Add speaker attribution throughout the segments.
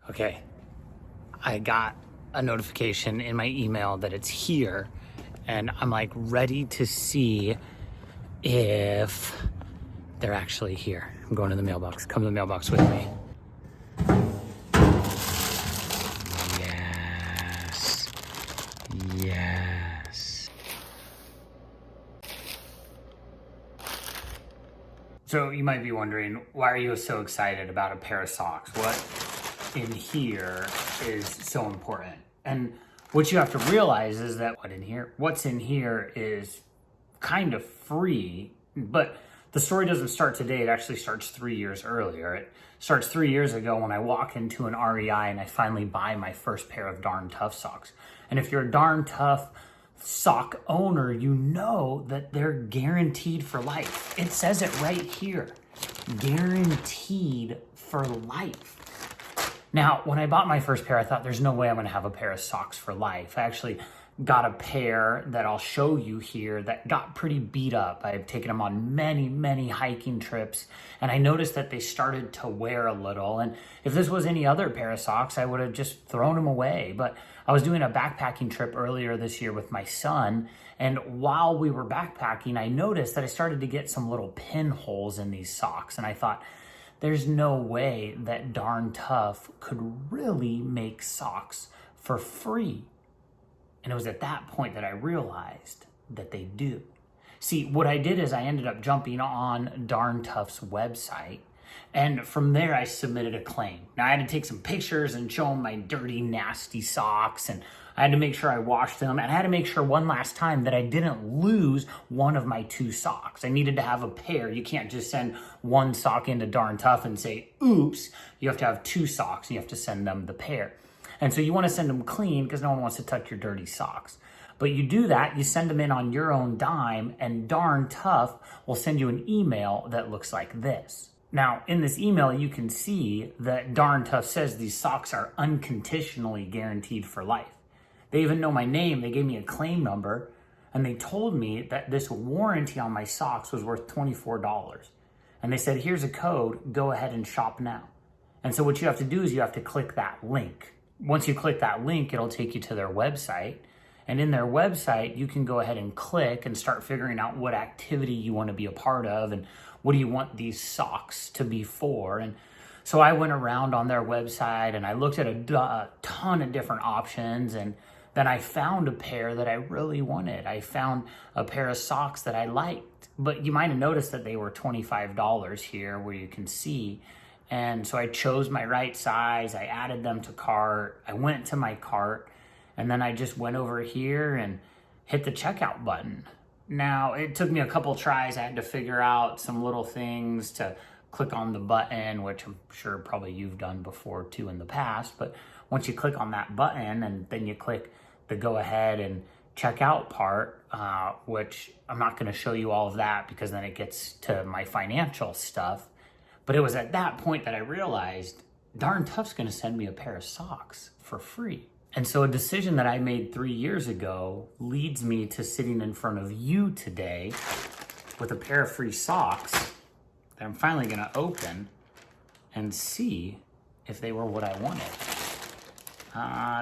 Speaker 1: Okay, I got a notification in my email that it's here, and I'm like ready to see if they're actually here. I'm going to the mailbox. Come to the mailbox with me. Yes. Yes. So you might be wondering, why are you so excited about a pair of socks? What in here is so important? And what you have to realize is that what's in here is kind of free, but the story doesn't start today. It actually starts 3 years earlier. It starts 3 years ago when I walk into an REI and I finally buy my first pair of Darn Tough socks. And if you're a Darn Tough sock owner, you know that they're guaranteed for life. It says it right here, guaranteed for life. Now, when I bought my first pair, I thought there's no way I'm gonna have a pair of socks for life. I actually got a pair that I'll show you here that got pretty beat up. I've taken them on many hiking trips, and I noticed that they started to wear a little. And if this was any other pair of socks, I would have just thrown them away. But I was doing a backpacking trip earlier this year with my son, and while we were backpacking, I noticed that I started to get some little pinholes in these socks, and I thought, there's no way that Darn Tough could really make socks for free. And it was at that point that I realized that they do. See, what I did is I ended up jumping on Darn Tough's website, and from there I submitted a claim. Now I had to take some pictures and show them my dirty, nasty socks, and I had to make sure I washed them, and I had to make sure one last time that I didn't lose one of my 2 socks. I needed to have a pair. You can't just send one sock into Darn Tough and say, oops. You have to have 2 socks, and you have to send them the pair. And so you want to send them clean because no one wants to touch your dirty socks. But you do that, you send them in on your own dime, and Darn Tough will send you an email that looks like this. Now, in this email, you can see that Darn Tough says these socks are unconditionally guaranteed for life. They even know my name. They gave me a claim number, and they told me that this warranty on my socks was worth $24. And they said, here's a code, go ahead and shop now. And so what you have to do is you have to click that link. Once you click that link, it'll take you to their website. And in their website, you can go ahead and click and start figuring out what activity you want to be a part of and what do you want these socks to be for. And so I went around on their website and I looked at a ton of different options, and then I found a pair that I really wanted. I found a pair of socks that I liked, but you might have noticed that they were $25 here where you can see. And so I chose my right size, I added them to cart, I went to my cart, and then I just went over here and hit the checkout button. Now, it took me a couple tries. I had to figure out some little things to click on the button, which I'm sure probably you've done before too in the past. But once you click on that button and then you click the go ahead and check out part, which I'm not gonna show you all of that because then it gets to my financial stuff. But it was at that point that I realized Darn Tough's gonna send me a pair of socks for free. And so a decision that I made 3 years ago leads me to sitting in front of you today with a pair of free socks that I'm finally gonna open and see if they were what I wanted.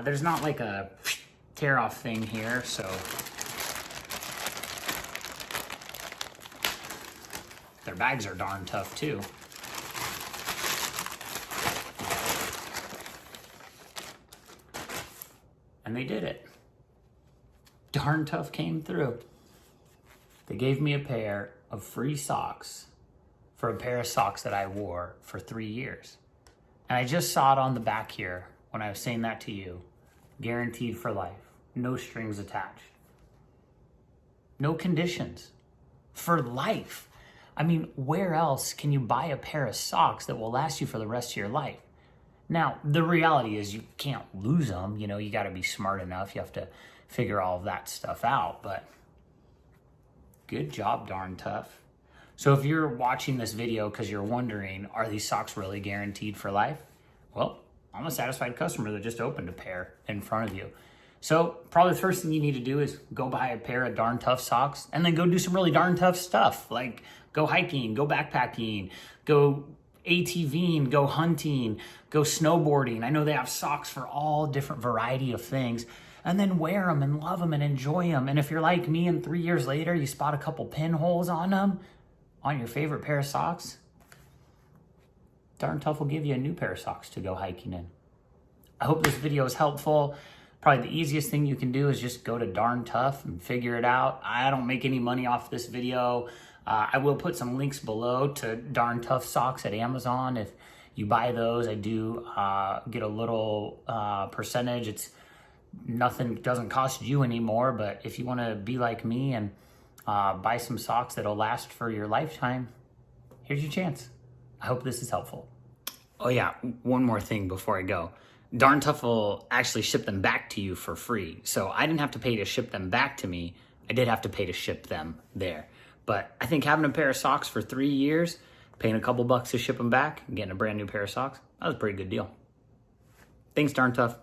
Speaker 1: There's not like a tear off thing here, so their bags are darn tough too. And they did it. Darn Tough came through. They gave me a pair of free socks for a pair of socks that I wore for 3 years. And I just saw it on the back here when I was saying that to you. Guaranteed for life. No strings attached. No conditions. For life. I mean, where else can you buy a pair of socks that will last you for the rest of your life? Now, the reality is you can't lose them. You know, you got to be smart enough. You have to figure all of that stuff out. But good job, Darn Tough. So if you're watching this video because you're wondering, are these socks really guaranteed for life? Well, I'm a satisfied customer that just opened a pair in front of you. So probably the first thing you need to do is go buy a pair of Darn Tough socks and then go do some really darn tough stuff, like go hiking, go backpacking, go ATVing, go hunting, go snowboarding. I know they have socks for all different variety of things. And then wear them and love them and enjoy them. And if you're like me and 3 years later, you spot a couple pinholes on them, on your favorite pair of socks, Darn Tough will give you a new pair of socks to go hiking in. I hope this video is helpful. Probably the easiest thing you can do is just go to Darn Tough and figure it out. I don't make any money off this video. I will put some links below to Darn Tough socks at Amazon. If you buy those, I do get a little percentage. It's nothing, doesn't cost you anymore, but if you want to be like me and buy some socks that'll last for your lifetime, here's your chance. I hope this is helpful. Oh yeah, one more thing before I go. Darn Tough will actually ship them back to you for free. So I didn't have to pay to ship them back to me. I did have to pay to ship them there. But I think having a pair of socks for 3 years, paying a couple bucks to ship them back, and getting a brand new pair of socks, that was a pretty good deal. Thanks, Darn Tough.